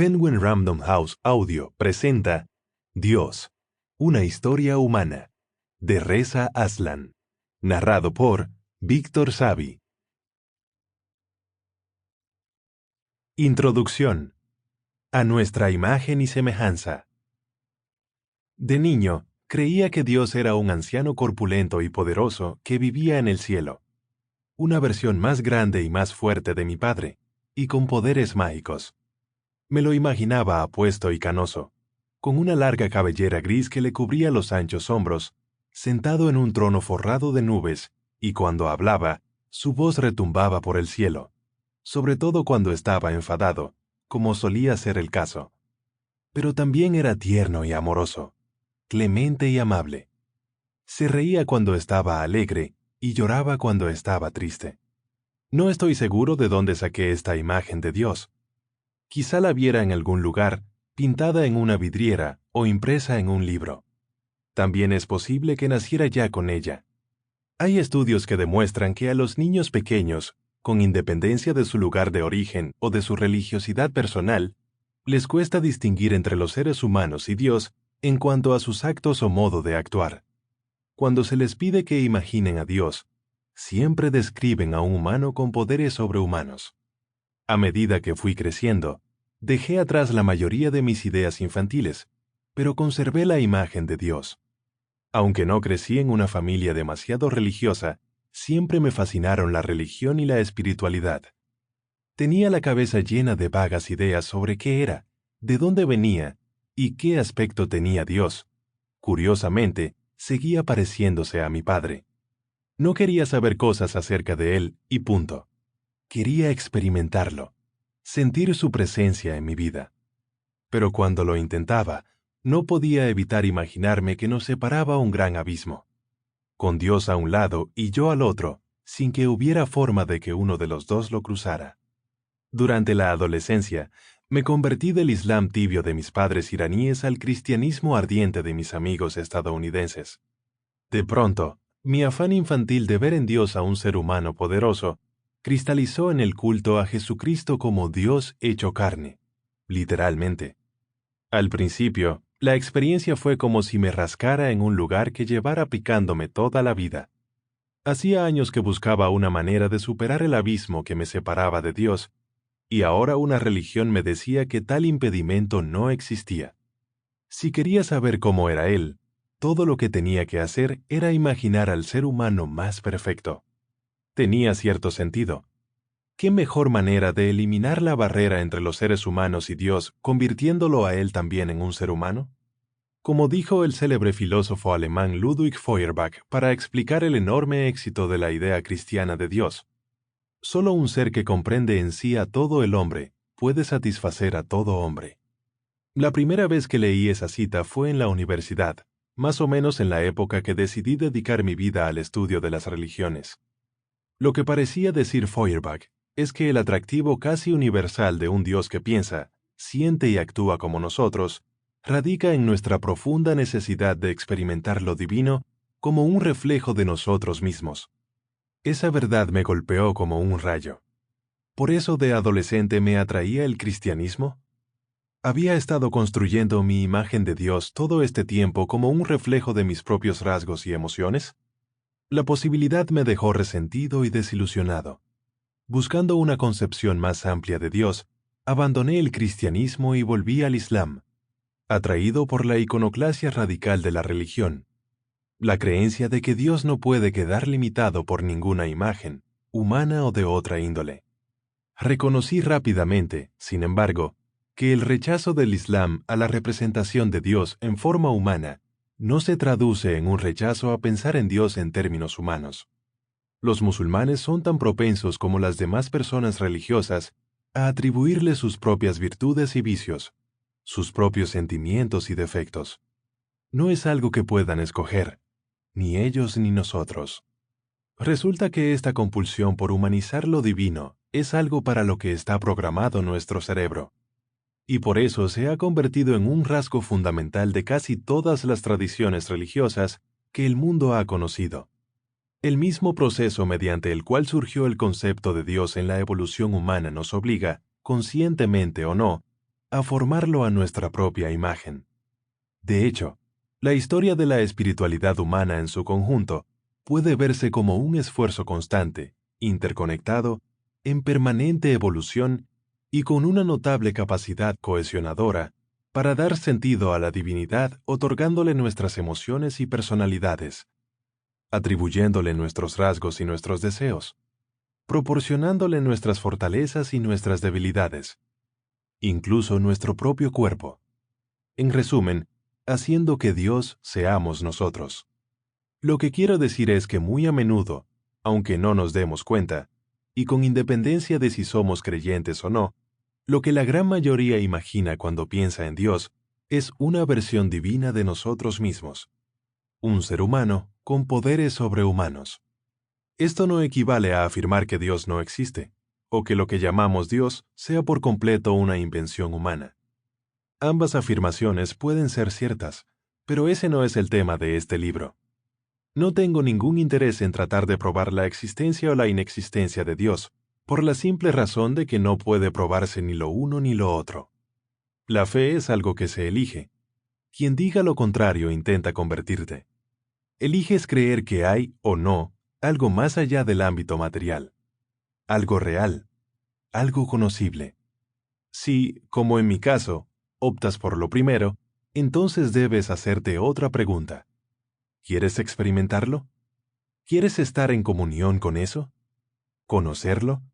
Penguin Random House Audio presenta Dios, una historia humana, de Reza Aslan, narrado por Víctor Savi. Introducción. A nuestra imagen y semejanza. De niño, creía que Dios era un anciano corpulento y poderoso que vivía en el cielo, una versión más grande y más fuerte de mi padre, y con poderes mágicos. Me lo imaginaba apuesto y canoso, con una larga cabellera gris que le cubría los anchos hombros, sentado en un trono forrado de nubes, y cuando hablaba, su voz retumbaba por el cielo, sobre todo cuando estaba enfadado, como solía ser el caso. Pero también era tierno y amoroso, clemente y amable. Se reía cuando estaba alegre y lloraba cuando estaba triste. No estoy seguro de dónde saqué esta imagen de Dios. Quizá la viera en algún lugar, pintada en una vidriera o impresa en un libro. También es posible que naciera ya con ella. Hay estudios que demuestran que a los niños pequeños, con independencia de su lugar de origen o de su religiosidad personal, les cuesta distinguir entre los seres humanos y Dios en cuanto a sus actos o modo de actuar. Cuando se les pide que imaginen a Dios, siempre describen a un humano con poderes sobrehumanos. A medida que fui creciendo, dejé atrás la mayoría de mis ideas infantiles, pero conservé la imagen de Dios. Aunque no crecí en una familia demasiado religiosa, siempre me fascinaron la religión y la espiritualidad. Tenía la cabeza llena de vagas ideas sobre qué era, de dónde venía y qué aspecto tenía Dios. Curiosamente, seguía pareciéndose a mi padre. No quería saber cosas acerca de él y punto. Quería experimentarlo, sentir su presencia en mi vida. Pero cuando lo intentaba, no podía evitar imaginarme que nos separaba un gran abismo, con Dios a un lado y yo al otro, sin que hubiera forma de que uno de los dos lo cruzara. Durante la adolescencia, me convertí del Islam tibio de mis padres iraníes al cristianismo ardiente de mis amigos estadounidenses. De pronto, mi afán infantil de ver en Dios a un ser humano poderoso cristalizó en el culto a Jesucristo como Dios hecho carne, literalmente. Al principio, la experiencia fue como si me rascara en un lugar que llevara picándome toda la vida. Hacía años que buscaba una manera de superar el abismo que me separaba de Dios, y ahora una religión me decía que tal impedimento no existía. Si quería saber cómo era Él, todo lo que tenía que hacer era imaginar al ser humano más perfecto. Tenía cierto sentido. ¿Qué mejor manera de eliminar la barrera entre los seres humanos y Dios convirtiéndolo a Él también en un ser humano? Como dijo el célebre filósofo alemán Ludwig Feuerbach para explicar el enorme éxito de la idea cristiana de Dios, solo un ser que comprende en sí a todo el hombre puede satisfacer a todo hombre. La primera vez que leí esa cita fue en la universidad, más o menos en la época que decidí dedicar mi vida al estudio de las religiones. Lo que parecía decir Feuerbach es que el atractivo casi universal de un Dios que piensa, siente y actúa como nosotros, radica en nuestra profunda necesidad de experimentar lo divino como un reflejo de nosotros mismos. Esa verdad me golpeó como un rayo. ¿Por eso de adolescente me atraía el cristianismo? ¿Había estado construyendo mi imagen de Dios todo este tiempo como un reflejo de mis propios rasgos y emociones? La posibilidad me dejó resentido y desilusionado. Buscando una concepción más amplia de Dios, abandoné el cristianismo y volví al Islam, atraído por la iconoclasia radical de la religión, la creencia de que Dios no puede quedar limitado por ninguna imagen, humana o de otra índole. Reconocí rápidamente, sin embargo, que el rechazo del Islam a la representación de Dios en forma humana no se traduce en un rechazo a pensar en Dios en términos humanos. Los musulmanes son tan propensos como las demás personas religiosas a atribuirle sus propias virtudes y vicios, sus propios sentimientos y defectos. No es algo que puedan escoger, ni ellos ni nosotros. Resulta que esta compulsión por humanizar lo divino es algo para lo que está programado nuestro cerebro, y por eso se ha convertido en un rasgo fundamental de casi todas las tradiciones religiosas que el mundo ha conocido. El mismo proceso mediante el cual surgió el concepto de Dios en la evolución humana nos obliga, conscientemente o no, a formarlo a nuestra propia imagen. De hecho, la historia de la espiritualidad humana en su conjunto puede verse como un esfuerzo constante, interconectado, en permanente evolución y con una notable capacidad cohesionadora para dar sentido a la divinidad otorgándole nuestras emociones y personalidades, atribuyéndole nuestros rasgos y nuestros deseos, proporcionándole nuestras fortalezas y nuestras debilidades, incluso nuestro propio cuerpo. En resumen, haciendo que Dios seamos nosotros. Lo que quiero decir es que muy a menudo, aunque no nos demos cuenta, y con independencia de si somos creyentes o no, lo que la gran mayoría imagina cuando piensa en Dios es una versión divina de nosotros mismos, un ser humano con poderes sobrehumanos. Esto no equivale a afirmar que Dios no existe, o que lo que llamamos Dios sea por completo una invención humana. Ambas afirmaciones pueden ser ciertas, pero ese no es el tema de este libro. No tengo ningún interés en tratar de probar la existencia o la inexistencia de Dios, por la simple razón de que no puede probarse ni lo uno ni lo otro. La fe es algo que se elige. Quien diga lo contrario intenta convertirte. Eliges creer que hay, o no, algo más allá del ámbito material. Algo real. Algo conocible. Si, como en mi caso, optas por lo primero, entonces debes hacerte otra pregunta. ¿Quieres experimentarlo? ¿Quieres estar en comunión con eso? ¿Conocerlo?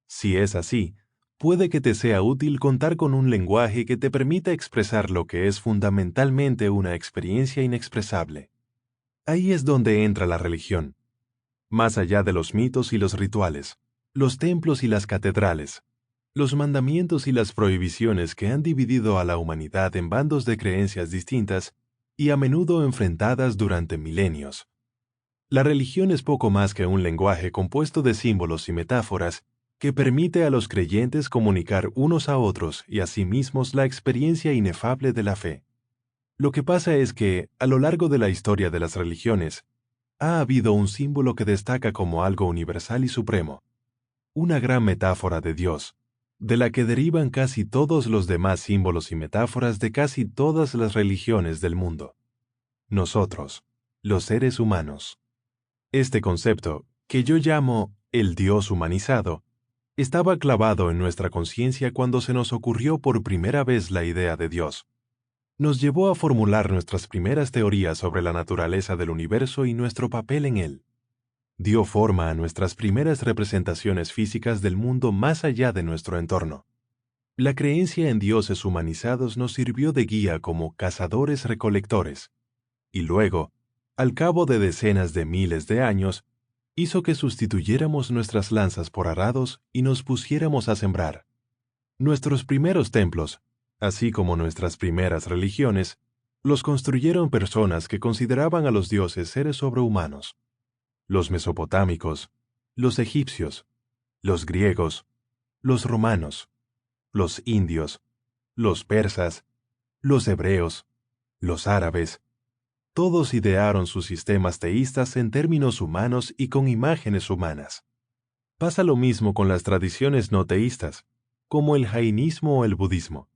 Si es así, puede que te sea útil contar con un lenguaje que te permita expresar lo que es fundamentalmente una experiencia inexpresable. Ahí es donde entra la religión. Más allá de los mitos y los rituales, los templos y las catedrales, los mandamientos y las prohibiciones que han dividido a la humanidad en bandos de creencias distintas y a menudo enfrentadas durante milenios. La religión es poco más que un lenguaje compuesto de símbolos y metáforas que permite a los creyentes comunicar unos a otros y a sí mismos la experiencia inefable de la fe. Lo que pasa es que, a lo largo de la historia de las religiones, ha habido un símbolo que destaca como algo universal y supremo, una gran metáfora de Dios, de la que derivan casi todos los demás símbolos y metáforas de casi todas las religiones del mundo. Nosotros, los seres humanos. Este concepto, que yo llamo el Dios humanizado, estaba clavado en nuestra conciencia cuando se nos ocurrió por primera vez la idea de Dios. Nos llevó a formular nuestras primeras teorías sobre la naturaleza del universo y nuestro papel en él. Dio forma a nuestras primeras representaciones físicas del mundo más allá de nuestro entorno. La creencia en dioses humanizados nos sirvió de guía como cazadores-recolectores, y luego, al cabo de decenas de miles de años, hizo que sustituyéramos nuestras lanzas por arados y nos pusiéramos a sembrar. Nuestros primeros templos, así como nuestras primeras religiones, los construyeron personas que consideraban a los dioses seres sobrehumanos. Los mesopotámicos, los egipcios, los griegos, los romanos, los indios, los persas, los hebreos, los árabes, todos idearon sus sistemas teístas en términos humanos y con imágenes humanas. Pasa lo mismo con las tradiciones no teístas, como el jainismo o el budismo,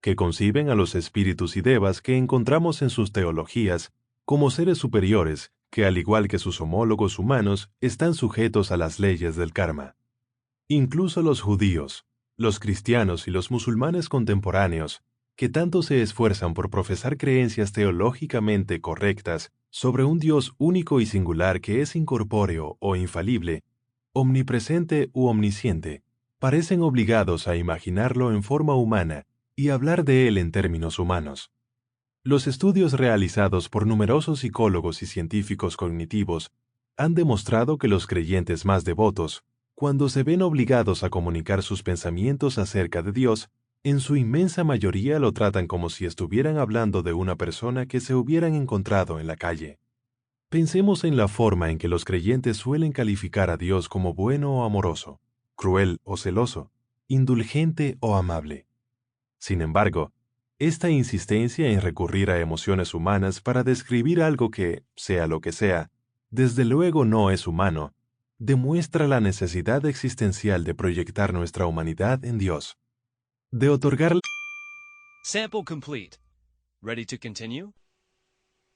que conciben a los espíritus y devas que encontramos en sus teologías como seres superiores que, al igual que sus homólogos humanos, están sujetos a las leyes del karma. Incluso los judíos, los cristianos y los musulmanes contemporáneos, que tanto se esfuerzan por profesar creencias teológicamente correctas sobre un Dios único y singular que es incorpóreo o infalible, omnipresente u omnisciente, parecen obligados a imaginarlo en forma humana y hablar de él en términos humanos. Los estudios realizados por numerosos psicólogos y científicos cognitivos han demostrado que los creyentes más devotos, cuando se ven obligados a comunicar sus pensamientos acerca de Dios, en su inmensa mayoría lo tratan como si estuvieran hablando de una persona que se hubieran encontrado en la calle. Pensemos en la forma en que los creyentes suelen calificar a Dios como bueno o amoroso, cruel o celoso, indulgente o amable. Sin embargo, esta insistencia en recurrir a emociones humanas para describir algo que, sea lo que sea, desde luego no es humano, demuestra la necesidad existencial de proyectar nuestra humanidad en Dios, de otorgarle Sample complete. Ready to continue?